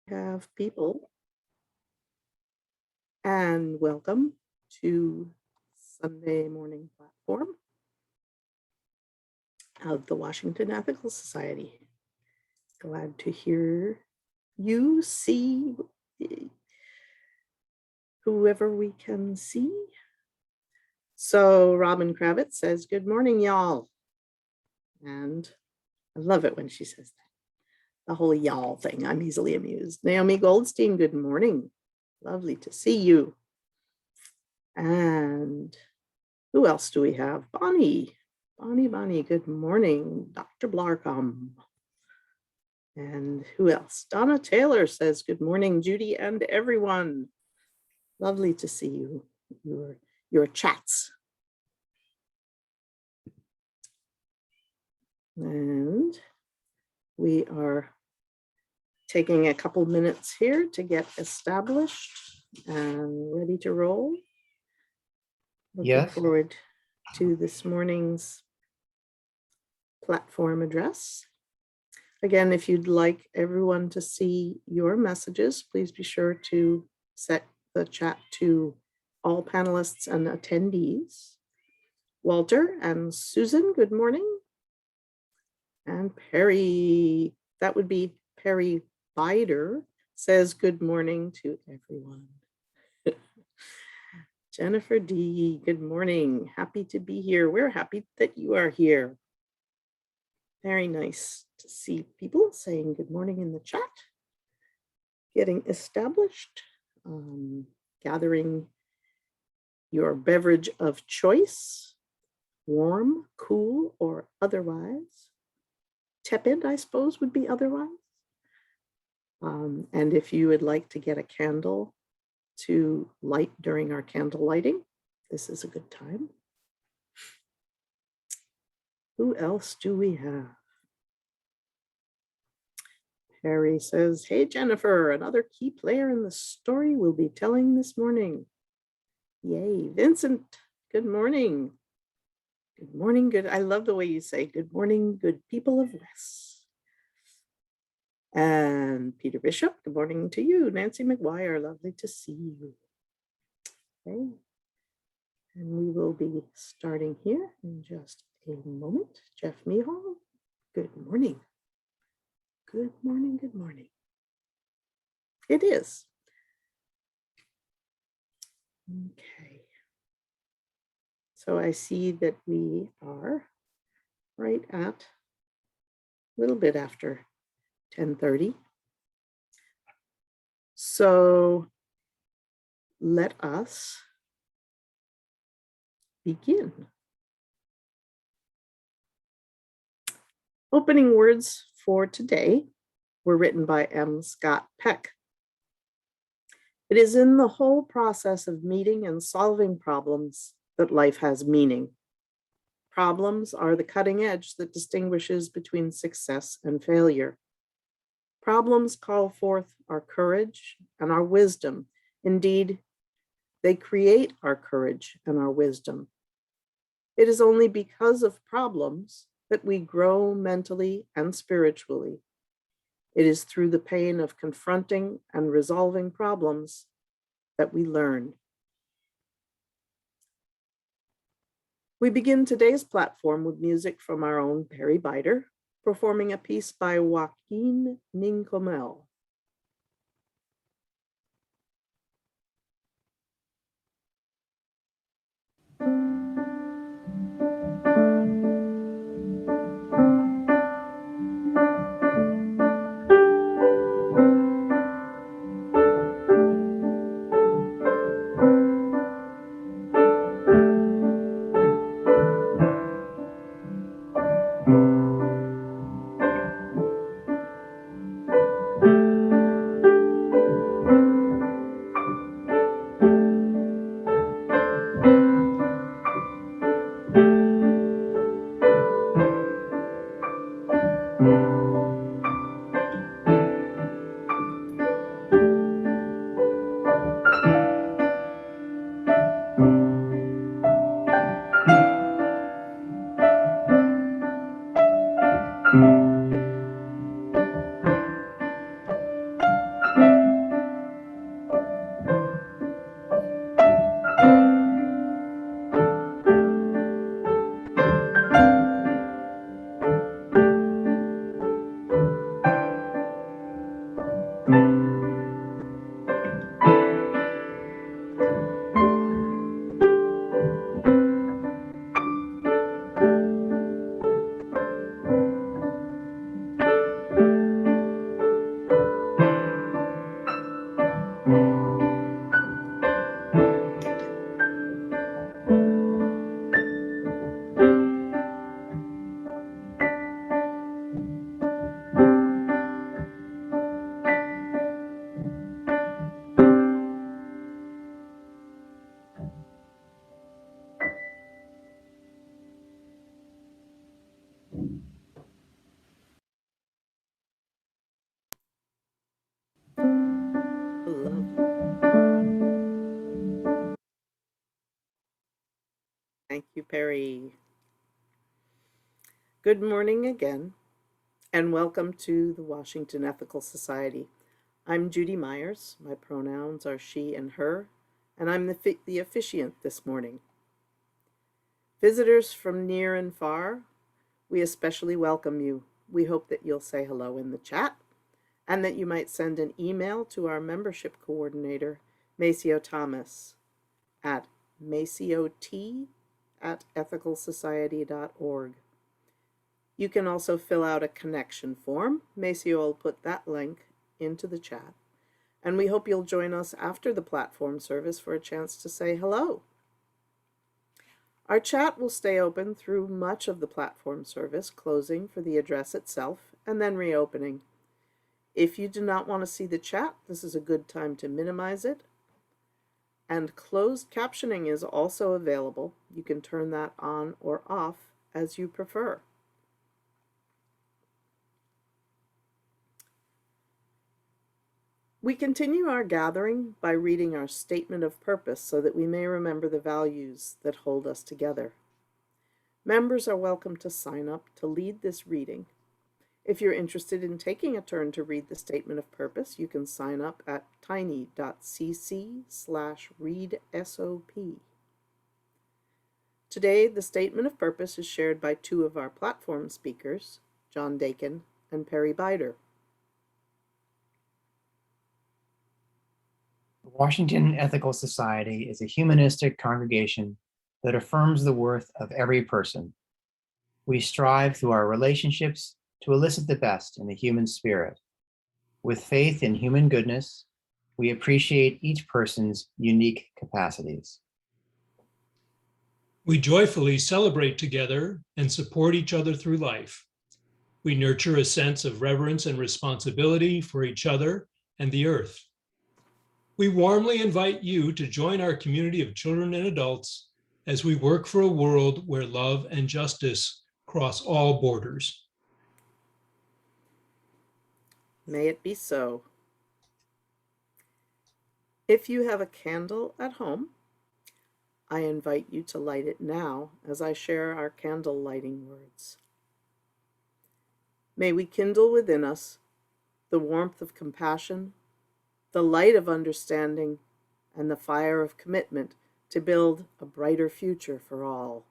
Have people, and welcome to Sunday morning platform of the Washington Ethical Society. Glad to hear you, see whoever we can see. So Robin Kravitz says, "Good morning, y'all." And I love it when she says that. The whole y'all thing, I'm easily amused. Naomi Goldstein, good morning. Lovely to see you. And who else do we have? Bonnie, good morning. Dr. Blarcom. And who else? Donna Taylor says, good morning, Judy and everyone. Lovely to see you, your chats. And we are taking a couple minutes here to get established and ready to roll. Looking forward to this morning's platform address. Again, if you'd like everyone to see your messages, please be sure to set the chat to all panelists and attendees. Walter and Susan, good morning. And Perry, that would be Perry Beider, says good morning to everyone. Jennifer D, good morning. Happy to be here. We're happy that you are here. Very nice to see people saying good morning in the chat. Getting established, gathering your beverage of choice, warm, cool, or otherwise. Tepid, I suppose, would be otherwise. And if you would like to get a candle to light during our candle lighting, this is a good time. Who else do we have? Harry says, hey, Jennifer, another key player in the story we'll be telling this morning. Yay. Vincent, good morning. Good morning, good. I love the way you say good morning, good people of WES. And Peter Bishop, good morning to you. Nancy McGuire, lovely to see you. Okay. And we will be starting here in just a moment. Jeff Mehal, good morning. Good morning, good morning. It is. Okay. So I see that we are right at a little bit after 10:30. So let us begin. Opening words for today were written by M. Scott Peck. It is in the whole process of meeting and solving problems that life has meaning. Problems are the cutting edge that distinguishes between success and failure. Problems call forth our courage and our wisdom. Indeed, they create our courage and our wisdom. It is only because of problems that we grow mentally and spiritually. It is through the pain of confronting and resolving problems that we learn. We begin today's platform with music from our own Perry Beider, performing a piece by Joaquin Nincomel. Thank you, Perry. Good morning again, and welcome to the Washington Ethical Society. I'm Judy Myers. My pronouns are she and her, and I'm the officiant this morning. Visitors from near and far, we especially welcome you. We hope that you'll say hello in the chat and that you might send an email to our membership coordinator, Maceo Thomas, at maciot@ethicalsociety.org. You can also fill out a connection form. Maceo will put that link into the chat. And we hope you'll join us after the platform service for a chance to say hello. Our chat will stay open through much of the platform service, closing for the address itself and then reopening. If you do not want to see the chat, this is a good time to minimize it. And closed captioning is also available. You can turn that on or off as you prefer. We continue our gathering by reading our statement of purpose so that we may remember the values that hold us together. Members are welcome to sign up to lead this reading. If you're interested in taking a turn to read the statement of purpose, you can sign up at tiny.cc/readsop. Today, the statement of purpose is shared by two of our platform speakers, John Daken and Perry Beider. The Washington Ethical Society is a humanistic congregation that affirms the worth of every person. We strive through our relationships to elicit the best in the human spirit. With faith in human goodness, we appreciate each person's unique capacities. We joyfully celebrate together and support each other through life. We nurture a sense of reverence and responsibility for each other and the earth. We warmly invite you to join our community of children and adults as we work for a world where love and justice cross all borders. May it be so. If you have a candle at home, I invite you to light it now as I share our candle lighting words. May we kindle within us the warmth of compassion, the light of understanding, and the fire of commitment to build a brighter future for all.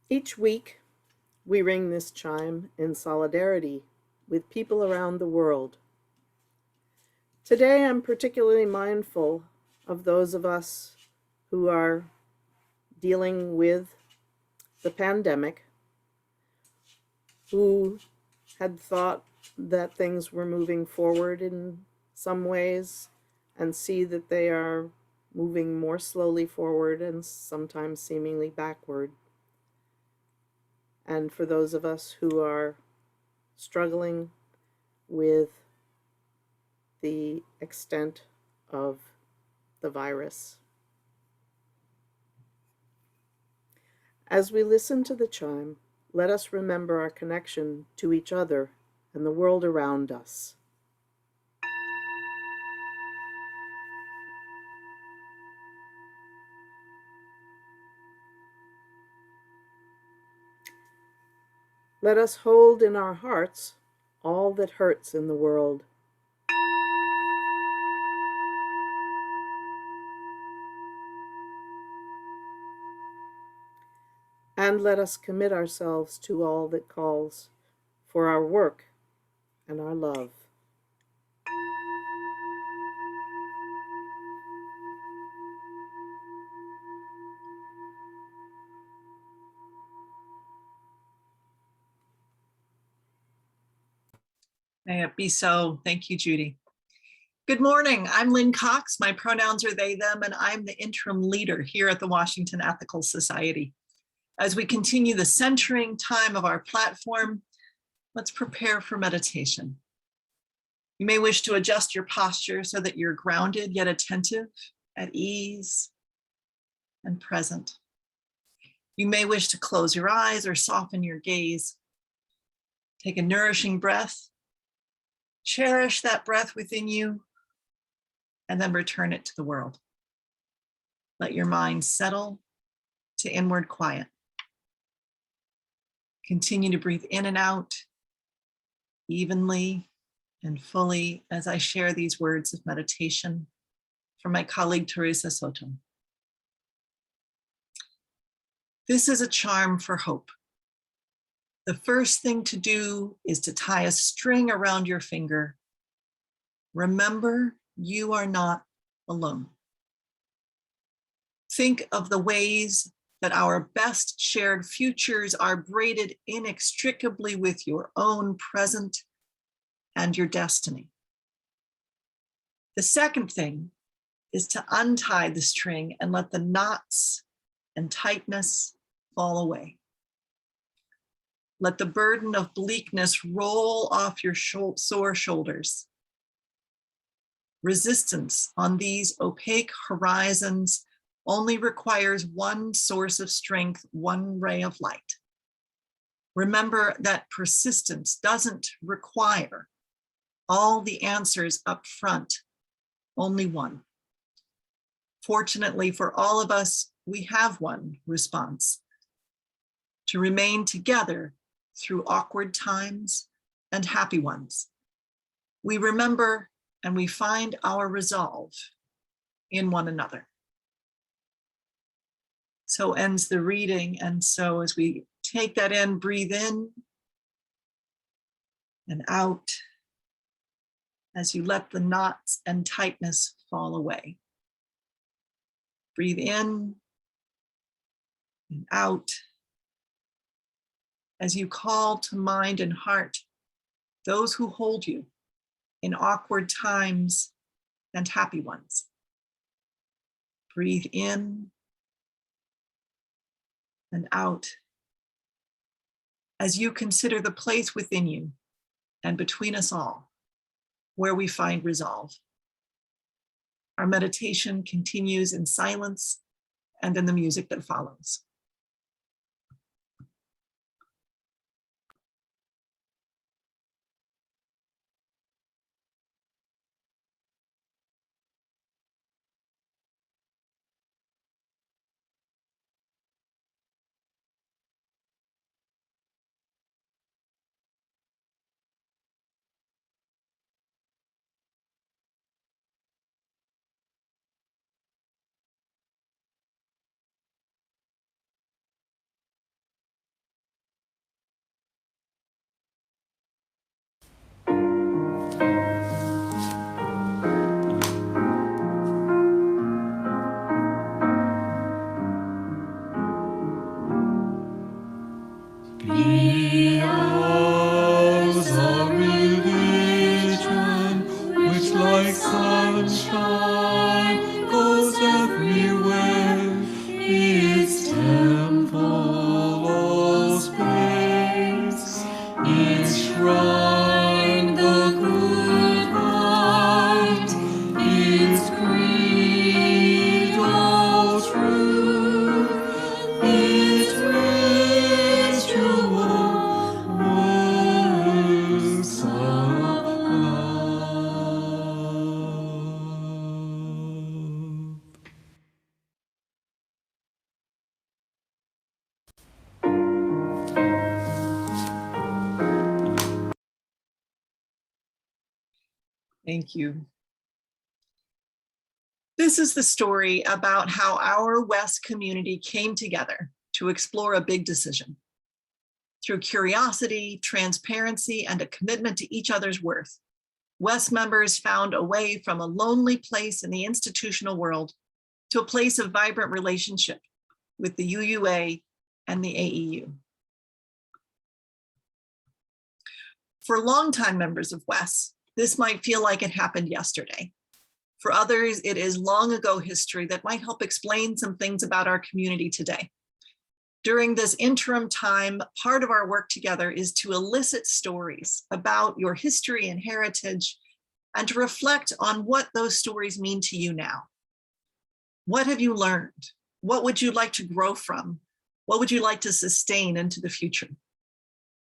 Each week, we ring this chime in solidarity with people around the world. Today, I'm particularly mindful of those of us who are dealing with the pandemic, who had thought that things were moving forward in some ways and see that they are moving more slowly forward and sometimes seemingly backward. And for those of us who are struggling with the extent of the virus. As we listen to the chime, let us remember our connection to each other and the world around us. Let us hold in our hearts all that hurts in the world. and let us commit ourselves to all that calls for our work and our love. May it be so. Thank you, Judy. Good morning. I'm Lynn Cox. My pronouns are they, them, and I'm the interim leader here at the Washington Ethical Society. As we continue the centering time of our platform, let's prepare for meditation. You may wish to adjust your posture so that you're grounded yet attentive, at ease, and present. You may wish to close your eyes or soften your gaze. Take a nourishing breath. Cherish that breath within you, and then return it to the world. Let your mind settle to inward quiet. Continue to breathe in and out evenly and fully as I share these words of meditation from my colleague, Teresa Soto. This is a charm for hope. The first thing to do is to tie a string around your finger. Remember, you are not alone. Think of the ways that our best shared futures are braided inextricably with your own present and your destiny. The second thing is to untie the string and let the knots and tightness fall away. Let the burden of bleakness roll off your sore shoulders. Resistance on these opaque horizons only requires one source of strength, one ray of light. Remember that persistence doesn't require all the answers up front, only one. Fortunately for all of us, we have one response: to remain together through awkward times and happy ones. We remember and we find our resolve in one another. So ends the reading. And so as we take that in, breathe in and out as you let the knots and tightness fall away. Breathe in and out as you call to mind and heart those who hold you in awkward times and happy ones. Breathe in and out as you consider the place within you and between us all where we find resolve. Our meditation continues in silence and in the music that follows. Be ours a religion which like sunshine goes everywhere, its temple all space, its shrine the good mind, its creed all truth, its ritual works of love. Thank you. This is the story about how our WES community came together to explore a big decision. Through curiosity, transparency, and a commitment to each other's worth, WES members found a way from a lonely place in the institutional world to a place of vibrant relationship with the UUA and the AEU. For longtime members of WES, this might feel like it happened yesterday. For others, it is long ago history that might help explain some things about our community today. During this interim time, part of our work together is to elicit stories about your history and heritage and to reflect on what those stories mean to you now. What have you learned? What would you like to grow from? What would you like to sustain into the future?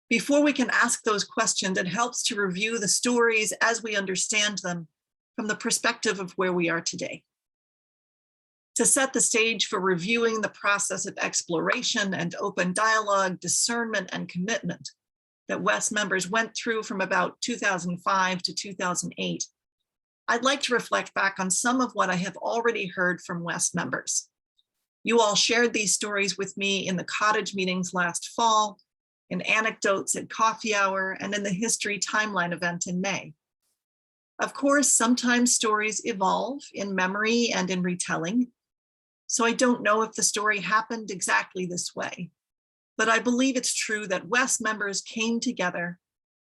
Before we can ask those questions, it helps to review the stories as we understand them from the perspective of where we are today. To set the stage for reviewing the process of exploration and open dialogue, discernment, and commitment that WES members went through from about 2005 to 2008, I'd like to reflect back on some of what I have already heard from WES members. You all shared these stories with me in the cottage meetings last fall, in anecdotes at coffee hour, and in the history timeline event in May. Of course, sometimes stories evolve in memory and in retelling, so I don't know if the story happened exactly this way, but I believe it's true that WES members came together,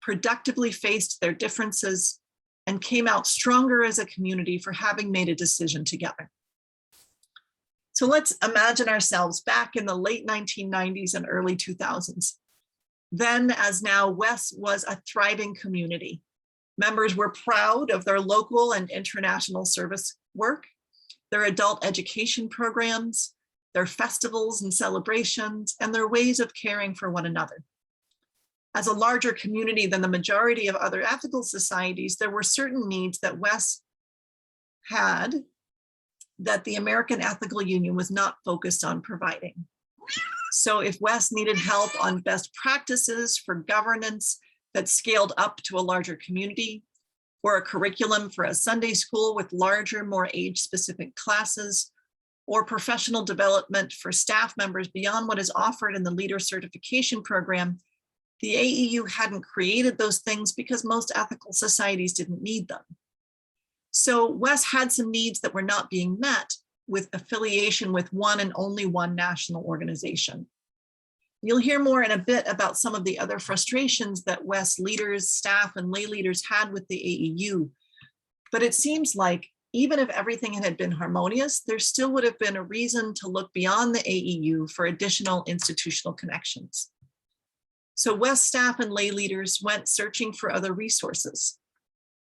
productively faced their differences, and came out stronger as a community for having made a decision together. So let's imagine ourselves back in the late 1990s and early 2000s. Then, as now, WES was a thriving community. Members were proud of their local and international service work, their adult education programs, their festivals and celebrations, and their ways of caring for one another. As a larger community than the majority of other ethical societies, there were certain needs that WES had that the American Ethical Union was not focused on providing. So if WES needed help on best practices for governance that scaled up to a larger community, or a curriculum for a Sunday school with larger, more age-specific classes, or professional development for staff members beyond what is offered in the leader certification program, the AEU hadn't created those things because most ethical societies didn't need them. So WES had some needs that were not being met with affiliation with one and only one national organization. You'll hear more in a bit about some of the other frustrations that WES leaders, staff, and lay leaders had with the AEU. But it seems like even if everything had been harmonious, there still would have been a reason to look beyond the AEU for additional institutional connections. So WES staff and lay leaders went searching for other resources.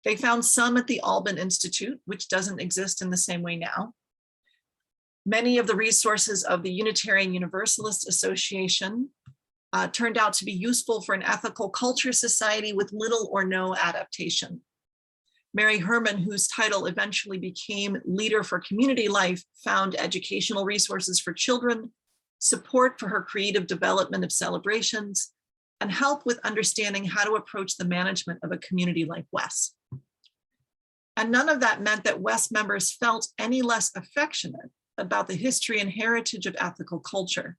They found some at the Alban Institute, which doesn't exist in the same way now. Many of the resources of the Unitarian Universalist Association turned out to be useful for an ethical culture society with little or no adaptation. Mary Herman, whose title eventually became Leader for Community Life, found educational resources for children, support for her creative development of celebrations, and help with understanding how to approach the management of a community like WES. And none of that meant that WES members felt any less affectionate about the history and heritage of ethical culture.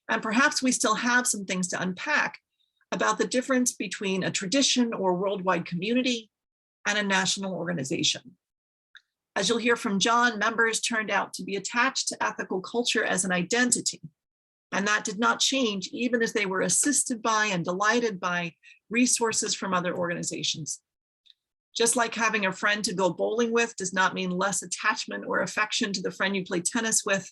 And perhaps we still have some things to unpack about the difference between a tradition or worldwide community and a national organization. As you'll hear from John, members turned out to be attached to ethical culture as an identity, and that did not change even as they were assisted by and delighted by resources from other organizations. Just like having a friend to go bowling with does not mean less attachment or affection to the friend you play tennis with,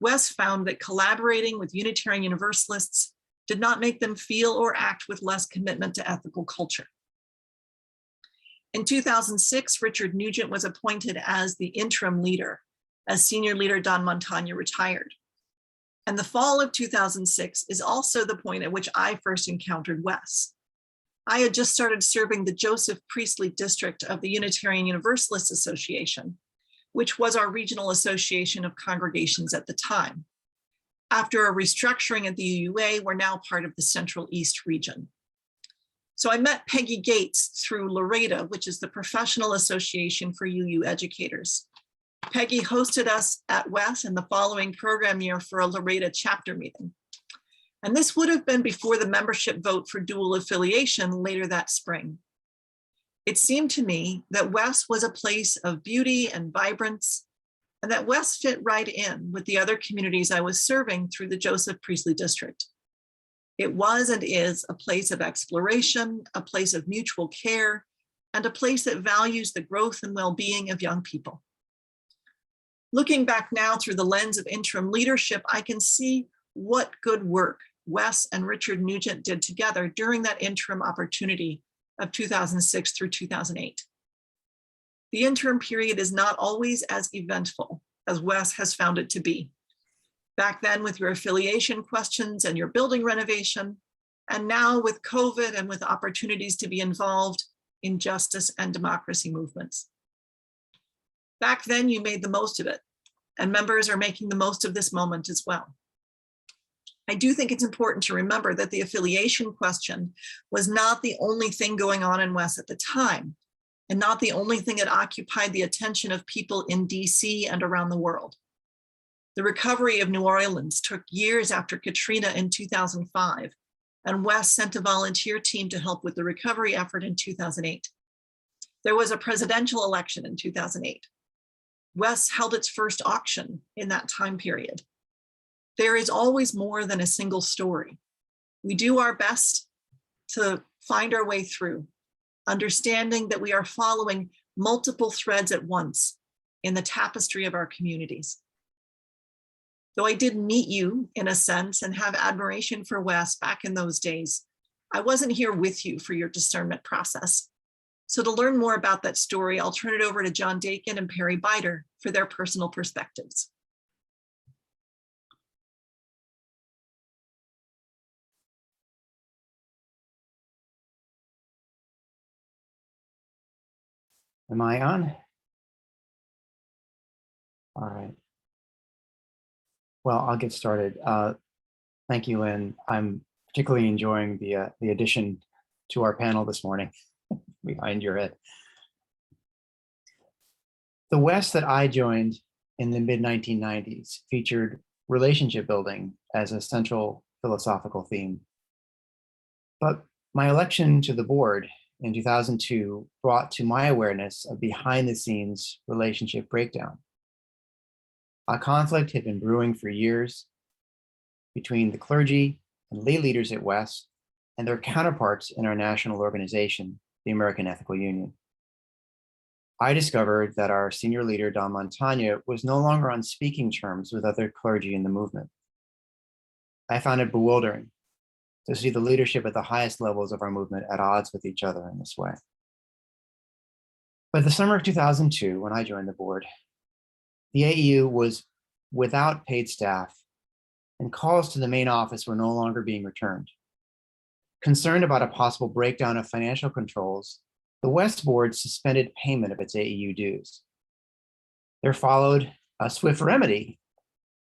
WES found that collaborating with Unitarian Universalists did not make them feel or act with less commitment to ethical culture. In 2006, Richard Nugent was appointed as the interim leader, as senior leader Don Montagna retired. And the fall of 2006 is also the point at which I first encountered WES. I had just started serving the Joseph Priestley district of the Unitarian Universalist Association, which was our regional association of congregations at the time. After a restructuring at the UUA, we're now part of the Central East region. So I met Peggy Gates through LREDA, which is the Professional Association for UU Educators. Peggy hosted us at WES in the following program year for a Laredo chapter meeting. And this would have been before the membership vote for dual affiliation later that spring. It seemed to me that WES was a place of beauty and vibrance, and that WES fit right in with the other communities I was serving through the Joseph Priestley District. It was and is a place of exploration, a place of mutual care, and a place that values the growth and well-being of young people. Looking back now through the lens of interim leadership, I can see what good work Wes and Richard Nugent did together during that interim opportunity of 2006 through 2008. The interim period is not always as eventful as Wes has found it to be. Back then with your affiliation questions and your building renovation, and now with COVID and with opportunities to be involved in justice and democracy movements. Back then you made the most of it, and members are making the most of this moment as well. I do think it's important to remember that the affiliation question was not the only thing going on in WES at the time, and not the only thing that occupied the attention of people in DC and around the world. The recovery of New Orleans took years after Katrina in 2005, and WES sent a volunteer team to help with the recovery effort in 2008. There was a presidential election in 2008. WES held its first auction in that time period. There is always more than a single story. We do our best to find our way through, understanding that we are following multiple threads at once in the tapestry of our communities. Though I did meet you in a sense and have admiration for WES back in those days, I wasn't here with you for your discernment process. So to learn more about that story, I'll turn it over to John Daken and Perry Beider for their personal perspectives. Am I on? All right. Well, I'll get started. Thank you, Lynn. I'm particularly enjoying the addition to our panel this morning behind your head. The WES that I joined in the mid-1990s featured relationship building as a central philosophical theme. But my election to the board in 2002 brought to my awareness a behind-the-scenes relationship breakdown. A conflict had been brewing for years between the clergy and lay leaders at WES and their counterparts in our national organization, the American Ethical Union. I discovered that our senior leader, Don Montagna, was no longer on speaking terms with other clergy in the movement. I found it bewildering to see the leadership at the highest levels of our movement at odds with each other in this way. By the summer of 2002, when I joined the board, the AEU was without paid staff, and calls to the main office were no longer being returned. Concerned about a possible breakdown of financial controls, the WES board suspended payment of its AEU dues. There followed a swift remedy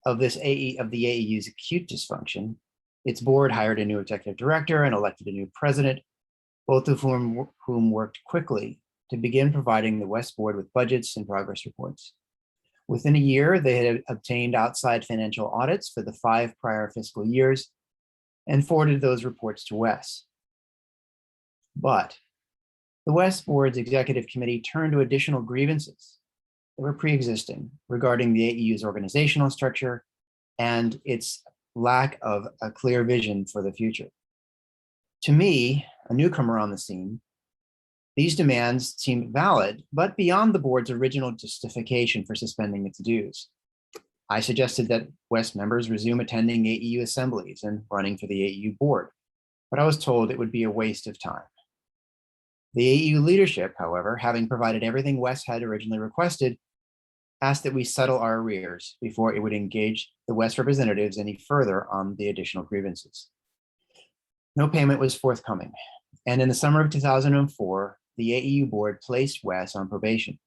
of the AEU's acute dysfunction. Its board hired a new executive director and elected a new president, both of whom worked quickly to begin providing the WES board with budgets and progress reports. Within a year, they had obtained outside financial audits for the 5 prior fiscal years and forwarded those reports to WES. But the WES board's executive committee turned to additional grievances that were pre-existing regarding the AEU's organizational structure and its lack of a clear vision for the future. To me, a newcomer on the scene, these demands seemed valid, but beyond the board's original justification for suspending its dues. I suggested that WES members resume attending AEU assemblies and running for the AEU board, but I was told it would be a waste of time. The AEU leadership, however, having provided everything WES had originally requested, asked that we settle our arrears before it would engage the WES representatives any further on the additional grievances. No payment was forthcoming, and in the summer of 2004, the AEU board placed WES on probation,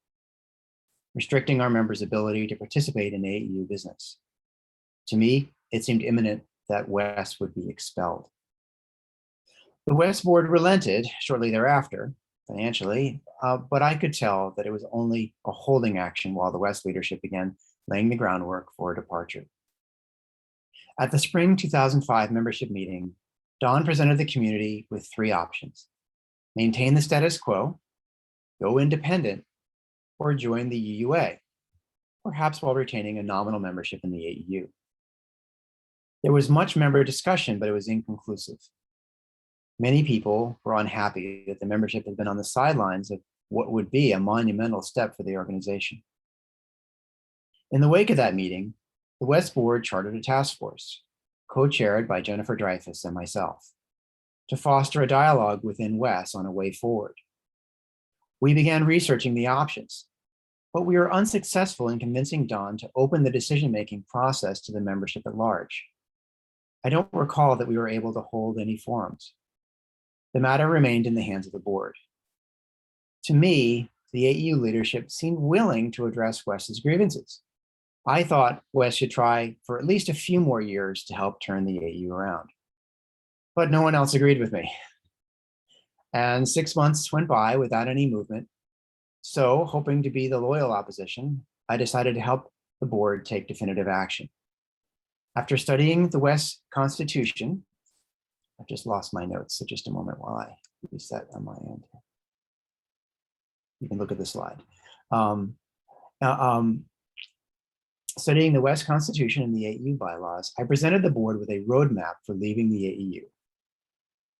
restricting our members' ability to participate in AEU business. To me, it seemed imminent that WES would be expelled. The WES board relented shortly thereafter, financially, but I could tell that it was only a holding action while the WES leadership began laying the groundwork for a departure. At the spring 2005 membership meeting, Don presented the community with three options: maintain the status quo, go independent, or join the UUA, perhaps while retaining a nominal membership in the AEU. There was much member discussion, but it was inconclusive. Many people were unhappy that the membership had been on the sidelines of what would be a monumental step for the organization. In the wake of that meeting, the WES board chartered a task force, co-chaired by Jennifer Dreyfus and myself, to foster a dialogue within WES on a way forward. We began researching the options, but we were unsuccessful in convincing Don to open the decision-making process to the membership at large. I don't recall that we were able to hold any forums. The matter remained in the hands of the board. To me, the AEU leadership seemed willing to address WES's grievances. I thought WES should try for at least a few more years to help turn the AEU around. But no one else agreed with me. And 6 months went by without any movement. So, hoping to be the loyal opposition, I decided to help the board take definitive action. After studying the WES Constitution, I've just lost my notes, so just a moment while I reset on my end. You can look at the slide. Studying the WES Constitution and the AEU bylaws, I presented the board with a roadmap for leaving the AEU.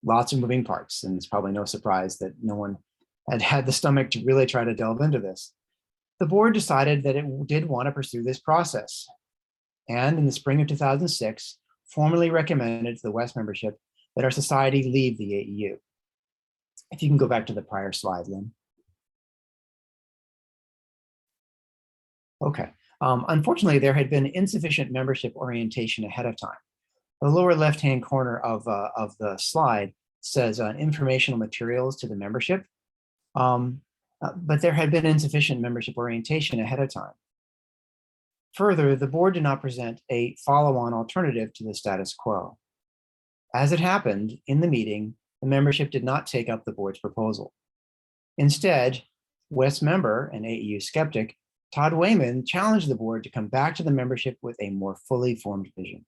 Lots of moving parts, and it's probably no surprise that no one had had the stomach to really try to delve into this. The board decided that it did want to pursue this process, and in the spring of 2006, formally recommended to the WES membership that our society leave the AEU. If you can go back to the prior slide, Lynn. Okay. Unfortunately, there had been insufficient membership orientation ahead of time. The lower left-hand corner of the slide says informational materials to the membership, but there had been insufficient membership orientation ahead of time. Further, the board did not present a follow-on alternative to the status quo. As it happened, in the meeting, the membership did not take up the board's proposal. Instead, WES member and AEU skeptic Todd Wayman challenged the board to come back to the membership with a more fully formed vision.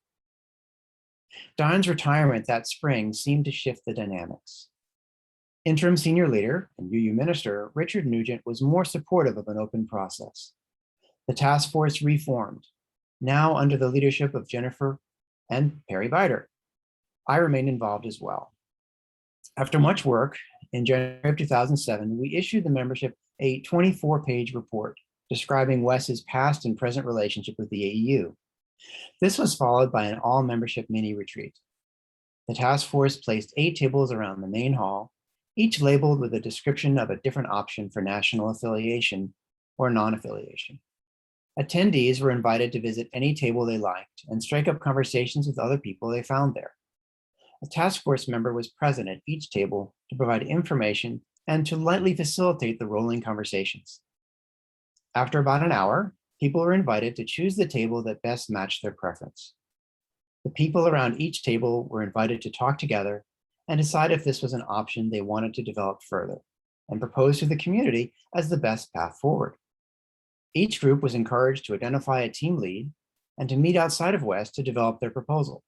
Don's retirement that spring seemed to shift the dynamics. Interim senior leader and UU minister Richard Nugent was more supportive of an open process. The task force reformed, now under the leadership of Jennifer and Perry Beider. I remained involved as well. After much work, in January of 2007, we issued the membership a 24-page report describing WES's past and present relationship with the AEU. This was followed by an all-membership mini-retreat. The task force placed 8 tables around the main hall, each labeled with a description of a different option for national affiliation or non-affiliation. Attendees were invited to visit any table they liked and strike up conversations with other people they found there. A task force member was present at each table to provide information and to lightly facilitate the rolling conversations. After about an hour, people were invited to choose the table that best matched their preference. The people around each table were invited to talk together and decide if this was an option they wanted to develop further and propose to the community as the best path forward. Each group was encouraged to identify a team lead and to meet outside of WES to develop their proposal.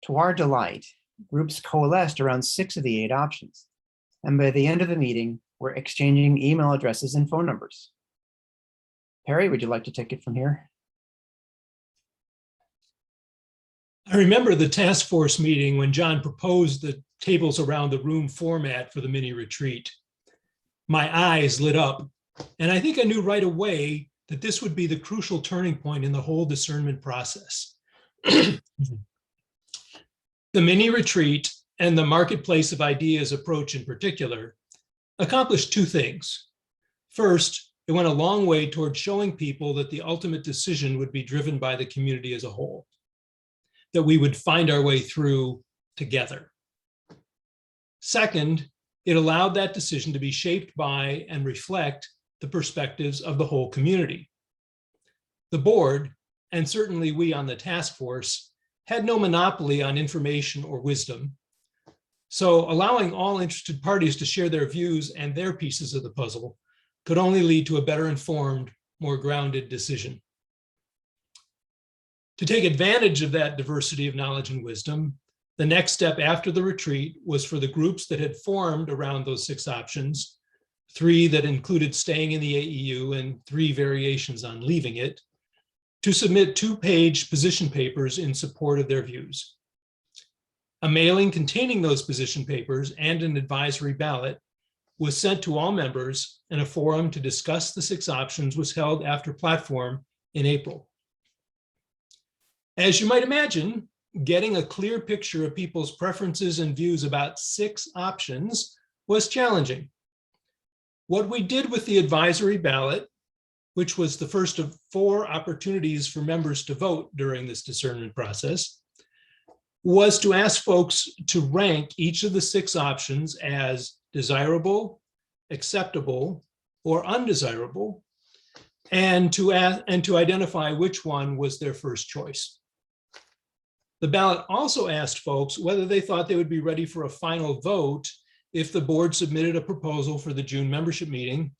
To our delight, groups coalesced around 6 of the 8 options, and by the end of the meeting, were exchanging email addresses and phone numbers. Perry, would you like to take it from here? I remember the task force meeting when John proposed the tables around the room format for the mini retreat. My eyes lit up, and I think I knew right away that this would be the crucial turning point in the whole discernment process. The mini retreat and the marketplace of ideas approach in particular accomplished 2 things. First, it went a long way toward showing people that the ultimate decision would be driven by the community as a whole, that we would find our way through together. Second, it allowed that decision to be shaped by and reflect the perspectives of the whole community. The board, and certainly we on the task force, had no monopoly on information or wisdom. So allowing all interested parties to share their views and their pieces of the puzzle could only lead to a better informed, more grounded decision. To take advantage of that diversity of knowledge and wisdom, the next step after the retreat was for the groups that had formed around those 6 options, 3 that included staying in the AEU and 3 variations on leaving it, to submit 2-page position papers in support of their views. A mailing containing those position papers and an advisory ballot was sent to all members, and a forum to discuss the 6 options was held after platform in April. As you might imagine, getting a clear picture of people's preferences and views about 6 options was challenging. What we did with the advisory ballot, which was the first of 4 opportunities for members to vote during this discernment process, was to ask folks to rank each of the 6 options as desirable, acceptable, or undesirable, and to identify which one was their first choice. The ballot also asked folks whether they thought they would be ready for a final vote if the board submitted a proposal for the June membership meeting,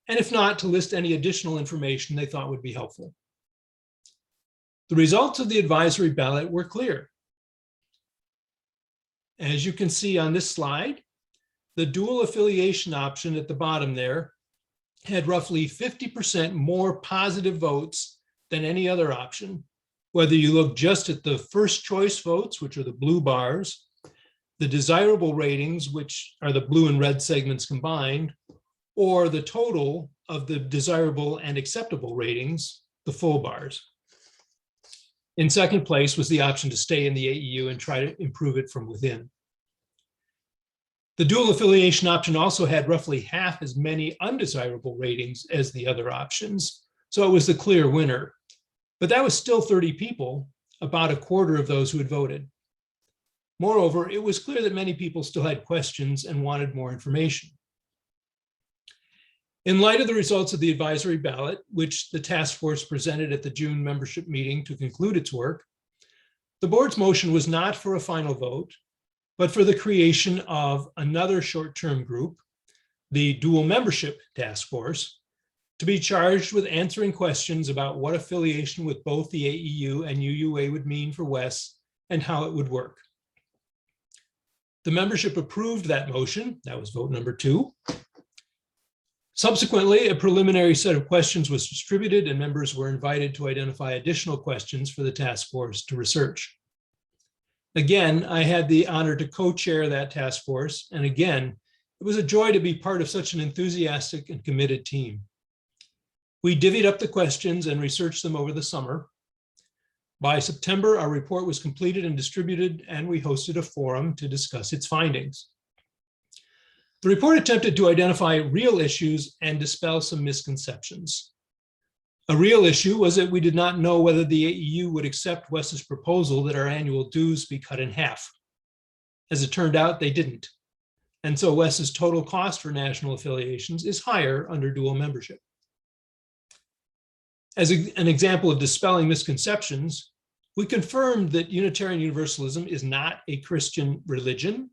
and if not, to list any additional information they thought would be helpful. The results of the advisory ballot were clear. As you can see on this slide, the dual affiliation option at the bottom there had roughly 50% more positive votes than any other option, whether you look just at the first choice votes, which are the blue bars, the desirable ratings, which are the blue and red segments combined, or the total of the desirable and acceptable ratings, the full bars. In second place was the option to stay in the AEU and try to improve it from within. The dual affiliation option also had roughly half as many undesirable ratings as the other options, so it was the clear winner. But that was still 30 people, about a quarter of those who had voted. Moreover, it was clear that many people still had questions and wanted more information. In light of the results of the advisory ballot, which the task force presented at the June membership meeting to conclude its work, the board's motion was not for a final vote, but for the creation of another short-term group, the dual membership task force, to be charged with answering questions about what affiliation with both the AEU and UUA would mean for WES and how it would work. The membership approved that motion. That was vote number 2. Subsequently, a preliminary set of questions was distributed and members were invited to identify additional questions for the task force to research. Again, I had the honor to co-chair that task force, and again, it was a joy to be part of such an enthusiastic and committed team. We divvied up the questions and researched them over the summer. By September, our report was completed and distributed, and we hosted a forum to discuss its findings. The report attempted to identify real issues and dispel some misconceptions. A real issue was that we did not know whether the AEU would accept WES's proposal that our annual dues be cut in half. As it turned out, they didn't. And so WES's total cost for national affiliations is higher under dual membership. As an example of dispelling misconceptions, we confirmed that Unitarian Universalism is not a Christian religion,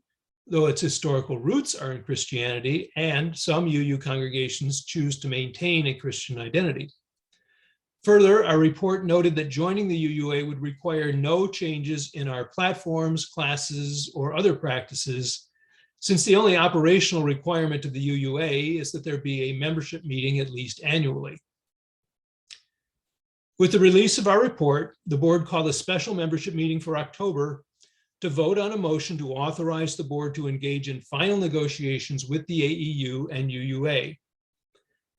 though its historical roots are in Christianity, and some UU congregations choose to maintain a Christian identity. Further, our report noted that joining the UUA would require no changes in our platforms, classes, or other practices, since the only operational requirement of the UUA is that there be a membership meeting at least annually. With the release of our report, the board called a special membership meeting for October to vote on a motion to authorize the board to engage in final negotiations with the AEU and UUA.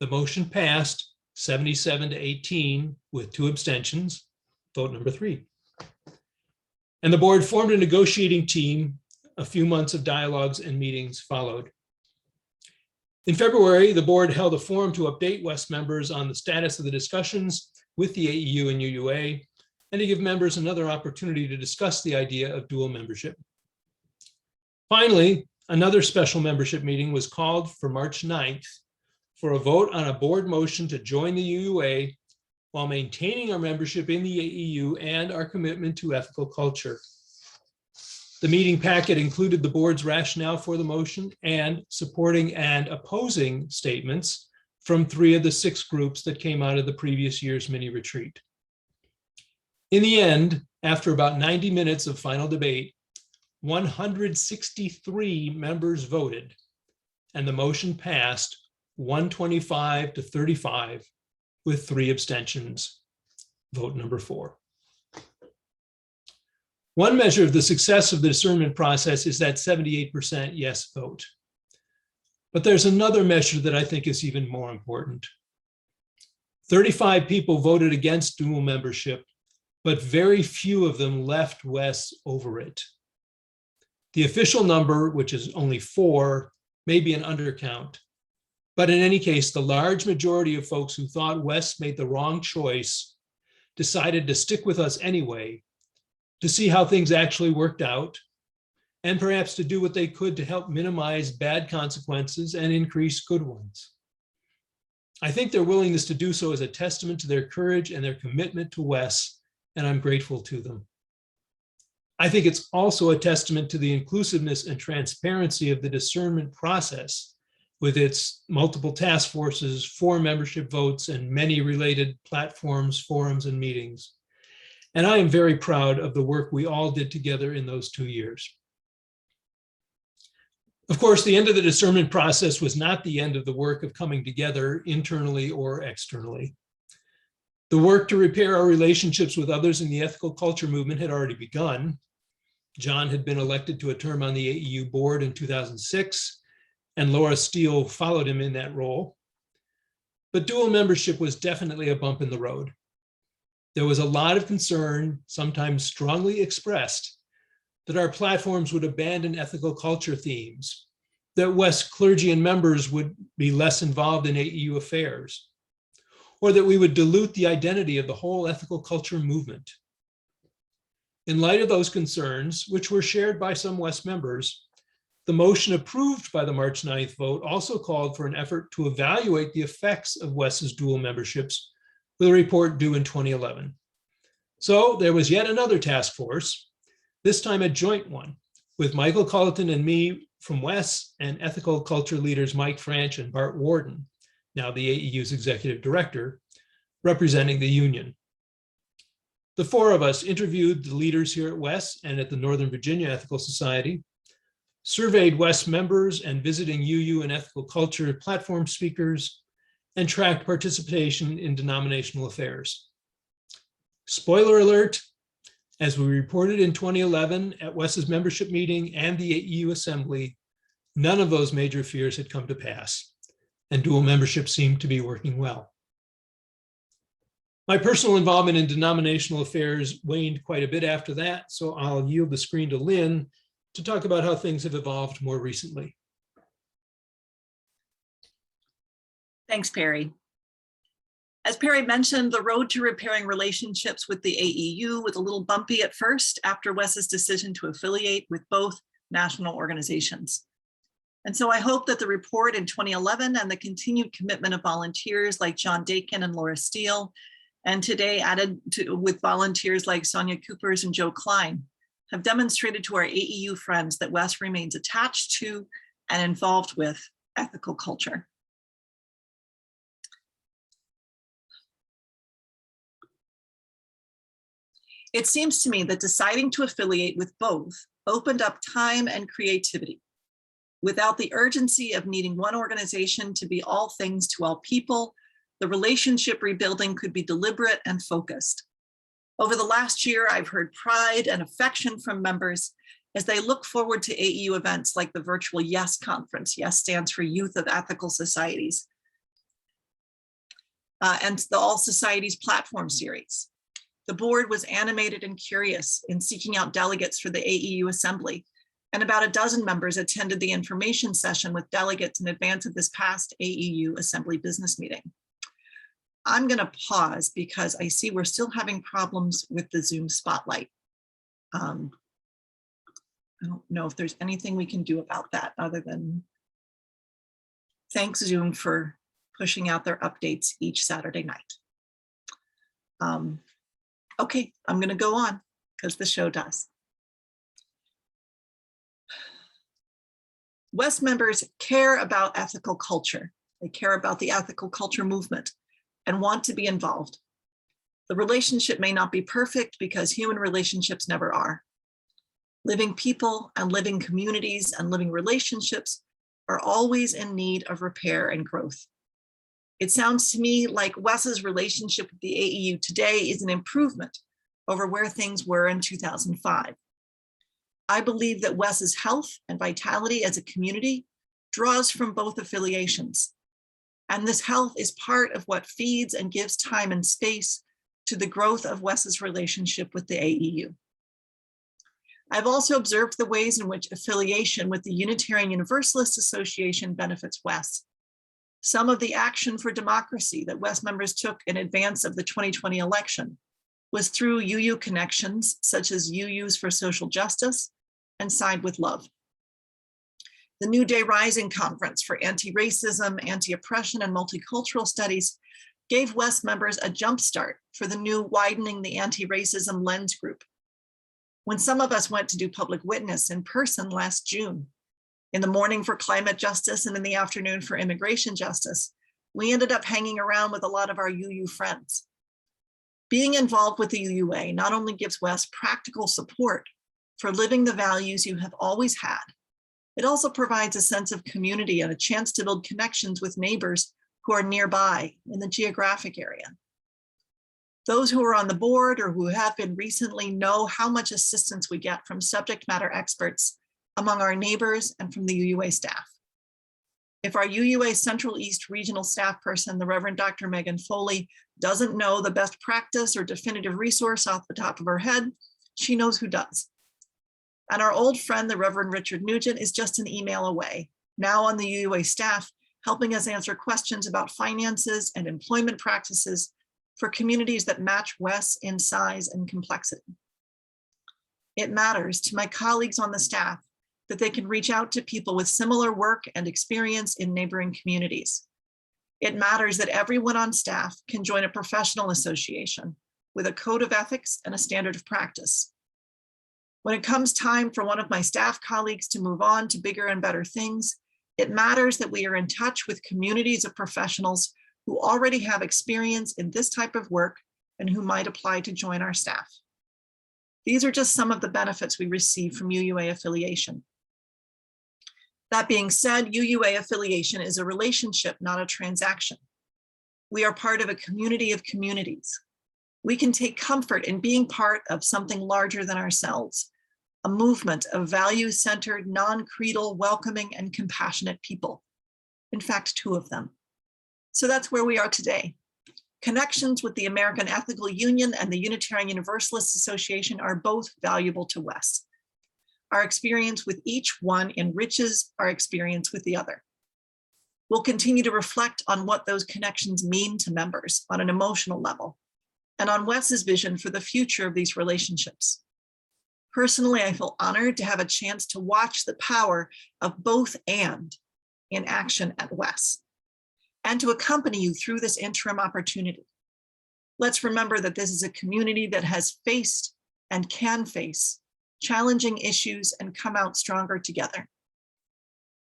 The motion passed 77-18 with 2 abstentions, vote number 3. And the board formed a negotiating team. A few months of dialogues and meetings followed. In February, the board held a forum to update WES members on the status of the discussions with the AEU and UUA, and to give members another opportunity to discuss the idea of dual membership. Finally, another special membership meeting was called for March 9th for a vote on a board motion to join the UUA while maintaining our membership in the AEU and our commitment to ethical culture. The meeting packet included the board's rationale for the motion and supporting and opposing statements from 3 of the 6 groups that came out of the previous year's mini retreat. In the end, after about 90 minutes of final debate, 163 members voted, and the motion passed 125 to 35 with 3 abstentions. Vote number 4. One measure of the success of the discernment process is that 78% yes vote. But there's another measure that I think is even more important. 35 people voted against dual membership, but very few of them left WES over it. The official number, which is only 4, may be an undercount. But in any case, the large majority of folks who thought WES made the wrong choice decided to stick with us anyway, to see how things actually worked out, and perhaps to do what they could to help minimize bad consequences and increase good ones. I think their willingness to do so is a testament to their courage and their commitment to WES, and I'm grateful to them. I think it's also a testament to the inclusiveness and transparency of the discernment process, with its multiple task forces, 4 membership votes, and many related platforms, forums, and meetings. And I am very proud of the work we all did together in those 2 years. Of course, the end of the discernment process was not the end of the work of coming together internally or externally. The work to repair our relationships with others in the ethical culture movement had already begun. John had been elected to a term on the AEU board in 2006, and Laura Steele followed him in that role. But dual membership was definitely a bump in the road. There was a lot of concern, sometimes strongly expressed, that our platforms would abandon ethical culture themes, that WES clergy and members would be less involved in AEU affairs, or that we would dilute the identity of the whole ethical culture movement. In light of those concerns, which were shared by some WES members, the motion approved by the March 9th vote also called for an effort to evaluate the effects of WES's dual memberships with a report due in 2011. So there was yet another task force, this time a joint one, with Michael Culleton and me from WES and ethical culture leaders Mike Franch and Bart Warden, now the AEU's executive director, representing the union. The 4 of us interviewed the leaders here at WES and at the Northern Virginia Ethical Society, surveyed WES members and visiting UU and ethical culture platform speakers, and tracked participation in denominational affairs. Spoiler alert, as we reported in 2011 at WES's membership meeting and the AEU Assembly, none of those major fears had come to pass, and dual membership seemed to be working well. My personal involvement in denominational affairs waned quite a bit after that, so I'll yield the screen to Lynn to talk about how things have evolved more recently. Thanks, Perry. As Perry mentioned, the road to repairing relationships with the AEU was a little bumpy at first after WES's decision to affiliate with both national organizations. And so I hope that the report in 2011 and the continued commitment of volunteers like John Daken and Laura Steele, and today added to with volunteers like Sonia Coopers and Joe Klein, have demonstrated to our AEU friends that WES remains attached to and involved with ethical culture. It seems to me that deciding to affiliate with both opened up time and creativity. Without the urgency of needing one organization to be all things to all people, the relationship rebuilding could be deliberate and focused. Over the last year, I've heard pride and affection from members as they look forward to AEU events like the virtual YES conference. YES stands for Youth of Ethical Societies, and the All Societies platform series. The board was animated and curious in seeking out delegates for the AEU Assembly, and about a dozen members attended the information session with delegates in advance of this past AEU Assembly business meeting. I'm going to pause because I see we're still having problems with the Zoom spotlight. I don't know if there's anything we can do about that other than thanks Zoom for pushing out their updates each Saturday night. Okay, I'm going to go on because the show does. WES members care about ethical culture. They care about the ethical culture movement and want to be involved. The relationship may not be perfect because human relationships never are. Living people and living communities and living relationships are always in need of repair and growth. It sounds to me like WES's relationship with the AEU today is an improvement over where things were in 2005. I believe that WES's health and vitality as a community draws from both affiliations. And this health is part of what feeds and gives time and space to the growth of WES's relationship with the AEU. I've also observed the ways in which affiliation with the Unitarian Universalist Association benefits WES. Some of the action for democracy that WES members took in advance of the 2020 election was through UU connections, such as UUs for Social Justice and Side with Love. The New Day Rising Conference for Anti-Racism, Anti-Oppression, and Multicultural Studies gave WES members a jumpstart for the new Widening the Anti-Racism Lens group. When some of us went to do public witness in person last June, in the morning for climate justice and in the afternoon for immigration justice, we ended up hanging around with a lot of our UU friends. Being involved with the UUA not only gives WES practical support for living the values you have always had, it also provides a sense of community and a chance to build connections with neighbors who are nearby in the geographic area. Those who are on the board or who have been recently know how much assistance we get from subject matter experts among our neighbors and from the UUA staff. If our UUA Central East Regional Staff person, the Reverend Dr. Megan Foley, doesn't know the best practice or definitive resource off the top of her head, she knows who does. And our old friend, the Reverend Richard Nugent, is just an email away, now on the UUA staff, helping us answer questions about finances and employment practices for communities that match WES in size and complexity. It matters to my colleagues on the staff that they can reach out to people with similar work and experience in neighboring communities. It matters that everyone on staff can join a professional association with a code of ethics and a standard of practice. When it comes time for one of my staff colleagues to move on to bigger and better things, it matters that we are in touch with communities of professionals who already have experience in this type of work and who might apply to join our staff. These are just some of the benefits we receive from UUA affiliation. That being said, UUA affiliation is a relationship, not a transaction. We are part of a community of communities. We can take comfort in being part of something larger than ourselves, a movement of value-centered, non-creedal, welcoming, and compassionate people. In fact, two of them. So that's where we are today. Connections with the American Ethical Union and the Unitarian Universalist Association are both valuable to WES. Our experience with each one enriches our experience with the other. We'll continue to reflect on what those connections mean to members on an emotional level and on WES's vision for the future of these relationships. Personally, I feel honored to have a chance to watch the power of both and in action at WES, and to accompany you through this interim opportunity. Let's remember that this is a community that has faced and can face challenging issues and come out stronger together.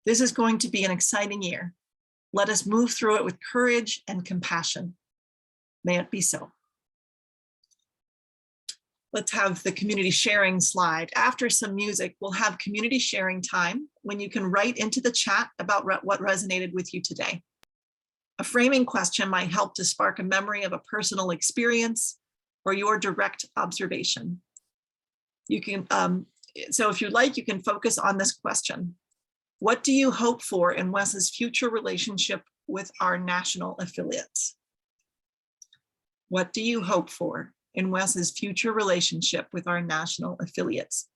This is going to be an exciting year. Let us move through it with courage and compassion. May it be so. Let's have the community sharing slide. After some music, we'll have community sharing time when you can write into the chat about what resonated with you today. A framing question might help to spark a memory of a personal experience or your direct observation. You can, so if you'd like, you can focus on this question. What do you hope for in WES's future relationship with our national affiliates? What do you hope for in WES's future relationship with our national affiliates?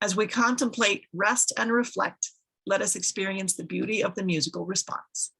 As we contemplate, rest, and reflect, let us experience the beauty of the musical response.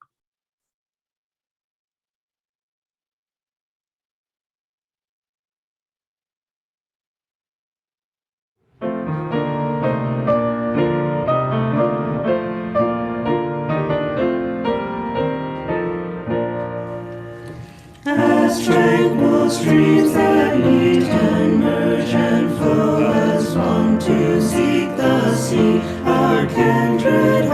As tranquil streams that meet and merge and flow as one to seek the sea, our kindred